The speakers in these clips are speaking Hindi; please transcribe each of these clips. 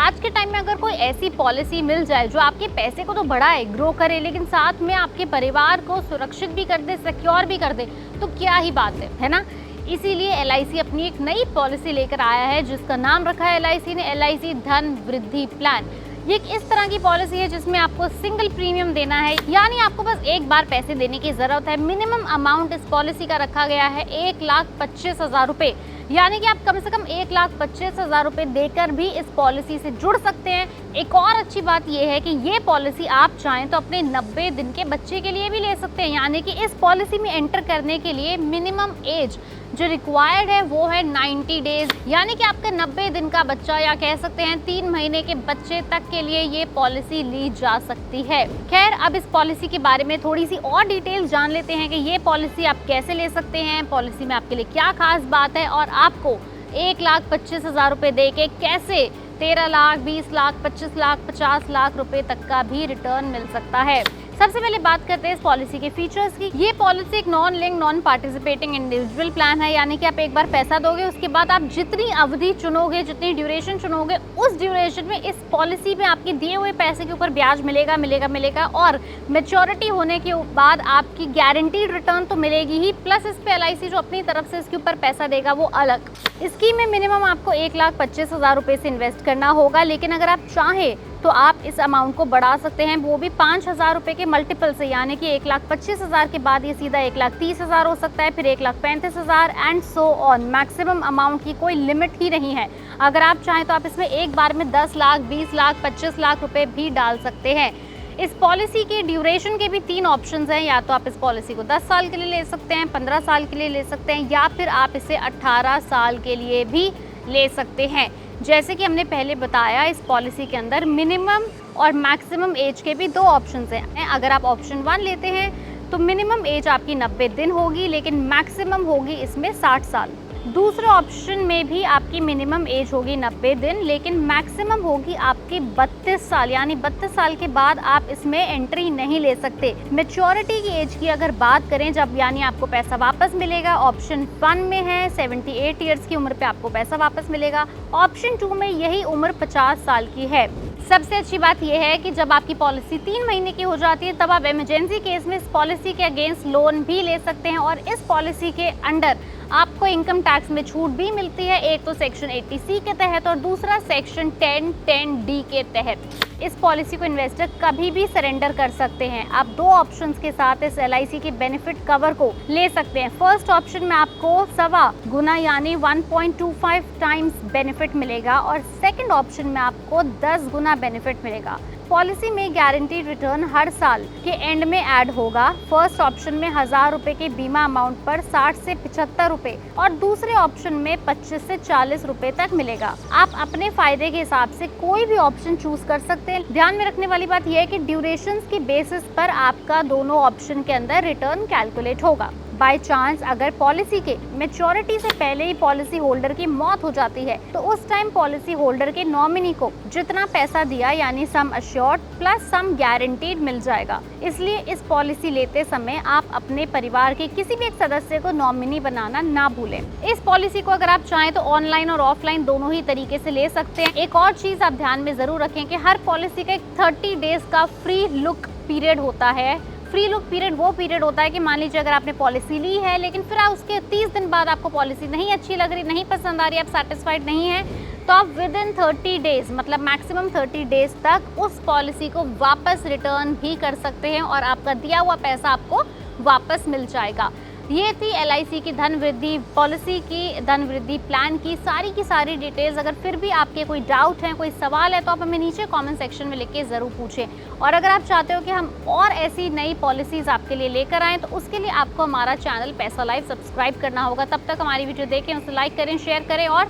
आज के टाइम में अगर कोई ऐसी पॉलिसी मिल जाए जो आपके पैसे को तो बढ़ाए, ग्रो करे, लेकिन साथ में आपके परिवार को सुरक्षित भी कर दे, सिक्योर भी कर दे, तो क्या ही बात है ना। इसीलिए LIC अपनी एक नई पॉलिसी लेकर आया है जिसका नाम रखा है LIC ने LIC धन वृद्धि प्लान। ये एक इस तरह की पॉलिसी है जिसमें आपको सिंगल प्रीमियम देना है, यानी आपको बस एक बार पैसे देने की जरूरत है। मिनिमम अमाउंट इस पॉलिसी का रखा गया है 1,25,000 रुपये, यानी कि आप कम से कम 1,25,000 रुपये देकर भी इस पॉलिसी से जुड़ सकते हैं। एक और अच्छी बात यह है कि ये पॉलिसी आप चाहें तो अपने 90 दिन के बच्चे के लिए भी ले सकते हैं, यानी कि इस पॉलिसी में एंटर करने के लिए मिनिमम एज जो रिक्वायर्ड है वो है 90 डेज, यानी कि आपका 90 दिन का बच्चा या कह सकते हैं 3 महीने के बच्चे तक के लिए ये पॉलिसी ली जा सकती है। खैर, अब इस पॉलिसी के बारे में थोड़ी सी और डिटेल्स जान लेते हैं कि ये पॉलिसी आप कैसे ले सकते हैं, पॉलिसी में आपके लिए क्या खास बात है और आपको 1,25,000 रुपये दे के कैसे 13 लाख, 20 लाख, 25 लाख, 50 लाख रुपए तक का भी रिटर्न मिल सकता है। सबसे पहले बात करते हैं इस पॉलिसी के फीचर्स की। ये पॉलिसी एक non link non participating individual plan है, यानी कि आप एक बार पैसा दोगे, उसके बाद आप जितनी अवधि चुनोगे, जितनी ड्यूरेशन चुनोगे, उस ड्यूरेशन में इस पॉलिसी में आपके दिए हुए पैसे के ऊपर ब्याज मिलेगा और मेच्योरिटी होने के बाद आपकी गारंटीड रिटर्न तो मिलेगी ही, प्लस इस पे LIC जो अपनी तरफ से इसके ऊपर पैसा देगा वो अलग। स्कीम में मिनिमम आपको 1,25,000 रुपये से इन्वेस्ट करना होगा, लेकिन अगर आप चाहें तो आप इस अमाउंट को बढ़ा सकते हैं, वो भी 5,000 रुपये के मल्टीपल से, यानी कि 1,25,000 के बाद ये सीधा 1,30,000 हो सकता है, फिर 1,35,000 and so on. Maximum amount की कोई लिमिट ही नहीं है। अगर आप चाहें तो आप इसमें एक बार में 10 लाख, 20 लाख, 25 लाख रुपए भी डाल सकते हैं। इस पॉलिसी की ड्यूरेशन के भी 3 ऑप्शंस हैं, या तो आप इस पॉलिसी को 10 साल के लिए ले सकते हैं, 15 साल के लिए ले सकते हैं, या फिर आप इसे 18 साल के लिए भी ले सकते हैं। जैसे कि हमने पहले बताया, इस पॉलिसी के अंदर मिनिमम और मैक्सिमम एज के भी 2 ऑप्शंस हैं। अगर आप ऑप्शन 1 लेते हैं तो मिनिमम एज आपकी 90 दिन होगी, लेकिन मैक्सिमम होगी इसमें 60 साल। दूसरे ऑप्शन में भी आपकी मिनिमम एज होगी 90 दिन, लेकिन मैक्सिमम होगी आपकी 32 साल, यानी 32 साल के बाद आप इसमें एंट्री नहीं ले सकते। मैच्योरिटी की एज की अगर बात करें, जब यानी आपको पैसा वापस मिलेगा, ऑप्शन 1 में है 78 ईयर्स की उम्र पे आपको पैसा वापस मिलेगा, ऑप्शन 2 में यही उम्र 50 साल की है। सबसे अच्छी बात यह है कि जब आपकी पॉलिसी 3 महीने की हो जाती है तब आप इमरजेंसी केस में इस पॉलिसी के अगेंस्ट लोन भी ले सकते हैं, और इस पॉलिसी के अंडर आपको इनकम टैक्स में छूट भी मिलती है, एक तो सेक्शन 80C के तहत और दूसरा सेक्शन 10(10)D के तहत। इस पॉलिसी को इन्वेस्टर कभी भी सरेंडर कर सकते हैं। आप 2 ऑप्शंस के साथ इस LIC के बेनिफिट कवर को ले सकते हैं। फर्स्ट ऑप्शन में आपको 1.25 गुना यानी 1.25 टाइम्स बेनिफिट मिलेगा, और सेकंड ऑप्शन में आपको 10 गुना बेनिफिट मिलेगा। पॉलिसी में गारंटीड रिटर्न हर साल के एंड में ऐड होगा। फर्स्ट ऑप्शन में 1,000 रुपए के बीमा अमाउंट पर 60 से 75 रुपए और दूसरे ऑप्शन में 25 से 40 रुपए तक मिलेगा। आप अपने फायदे के हिसाब से कोई भी ऑप्शन चूज कर सकते हैं। ध्यान में रखने वाली बात यह है कि ड्यूरेशन की बेसिस पर आपका दोनों ऑप्शन के अंदर रिटर्न कैलकुलेट होगा। बाय चांस अगर पॉलिसी के मैच्योरिटी से पहले ही पॉलिसी होल्डर की मौत हो जाती है तो उस टाइम पॉलिसी होल्डर के नॉमिनी को जितना पैसा दिया यानी सम अश्योर्ड प्लस सम गारंटीड मिल जाएगा। इसलिए इस पॉलिसी लेते समय आप अपने परिवार के किसी भी एक सदस्य को नॉमिनी बनाना ना भूलें। इस पॉलिसी को अगर आप चाहें तो ऑनलाइन और ऑफलाइन दोनों ही तरीके से ले सकते हैं। एक और चीज आप ध्यान में जरूर रखें कि हर पॉलिसी का एक 30 डेज का फ्री लुक पीरियड होता है। फ्री लुक पीरियड वो पीरियड होता है कि मान लीजिए अगर आपने पॉलिसी ली है लेकिन फिर उसके 30 दिन बाद आपको पॉलिसी नहीं अच्छी लग रही, नहीं पसंद आ रही, आप सेटिस्फाइड नहीं है, तो आप विद इन 30 डेज मतलब मैक्सिमम 30 डेज तक उस पॉलिसी को वापस रिटर्न भी कर सकते हैं और आपका दिया हुआ पैसा आपको वापस मिल जाएगा। ये थी LIC की धन वृद्धि पॉलिसी की धन वृद्धि प्लान की सारी डिटेल्स। अगर फिर भी आपके कोई डाउट है, कोई सवाल है तो आप हमें नीचे कमेंट सेक्शन में लिख के ज़रूर पूछें। और अगर आप चाहते हो कि हम और ऐसी नई पॉलिसीज़ आपके लिए लेकर आएँ तो उसके लिए आपको हमारा चैनल पैसा लाइव सब्सक्राइब करना होगा। तब तक हमारी वीडियो देखें, उसे लाइक करें, शेयर करें और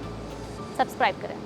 सब्सक्राइब करें।